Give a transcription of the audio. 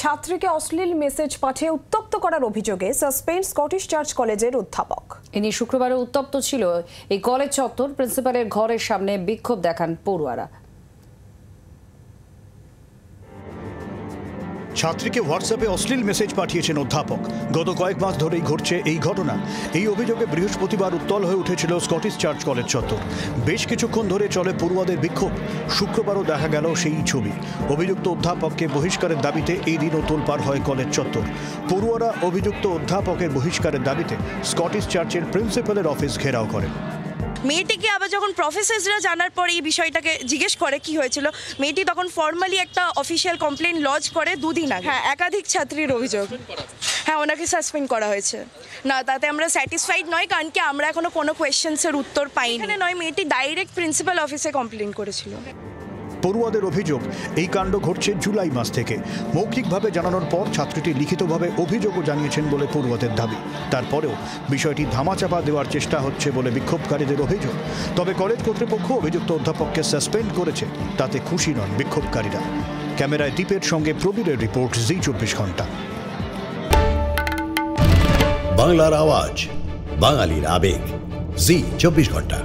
ছাত্রীকে অশ্লীল মেসেজ পাঠিয়ে উত্তপ্ত করার অভিযোগে সাসপেন্ড স্কটিশ চার্চ কলেজের অধ্যাপক। এ নিয়ে শুক্রবারে উত্তপ্ত ছিল এই কলেজ চত্বর। প্রিন্সিপালের ঘরের সামনে বিক্ষোভ দেখান পড়ুয়ারা। ছাত্রীকে হোয়াটসঅ্যাপে অশ্লীল মেসেজ পাঠিয়েছেন অধ্যাপক। গত কয়েক মাস ধরেই ঘটছে এই ঘটনা। এই অভিযোগে বৃহস্পতিবার উত্তাল হয়ে উঠেছিল স্কটিশ চার্চ কলেজ চত্বর। বেশ কিছুক্ষণ ধরে চলে পড়ুয়াদের বিক্ষোভ। শুক্রবারও দেখা গেল সেই ছবি। অভিযুক্ত অধ্যাপককে বহিষ্কারের দাবিতে এই দিনও তোলপাড় হয় কলেজ চত্বর। পড়ুয়ারা অভিযুক্ত অধ্যাপকের বহিষ্কারের দাবিতে স্কটিশ চার্চের প্রিন্সিপালের অফিস ঘেরাও করেন। মেয়েটিকে আবার যখন প্রফেসররা জানার পর এই বিষয়টাকে জিজ্ঞেস করে কি হয়েছিল, মেয়েটি তখন ফর্মালি একটা অফিসিয়াল কমপ্লেন লজ করে 2 দিন আগে। হ্যাঁ, একাধিক ছাত্রীর অভিযোগ। হ্যাঁ, ওনাকে সাসপেন্ড করা হয়েছে। না, তাতে আমরা স্যাটিসফাইড নয়, কারণ কি আমরা এখনো কোনো কোয়েশ্চেন্সের উত্তর পাইনি। এখানে নয়, মেয়েটি ডাইরেক্ট প্রিন্সিপাল অফিসে কমপ্লেন করেছিল। পড়ুয়াদের অভিযোগ, এই কাণ্ড ঘটছে জুলাই মাস থেকে। মৌখিকভাবে জানানোর পর ছাত্রীটি লিখিতভাবে অভিযোগও জানিয়েছেন বলে পড়ুয়াদের দাবি। তারপরেও বিষয়টি ধামাচাপা দেওয়ার চেষ্টা হচ্ছে বলে বিক্ষোভকারীদের অভিযোগ। তবে কলেজ কর্তৃপক্ষ অভিযুক্ত অধ্যাপককে সাসপেন্ড করেছে, তাতে খুশি নন বিক্ষোভকারীরা। ক্যামেরায় দীপের সঙ্গে প্রবীরের রিপোর্ট, জি 24 ঘন্টা। বাংলার আওয়াজ, বাঙালির আবেগ, জি 24 ঘন্টা।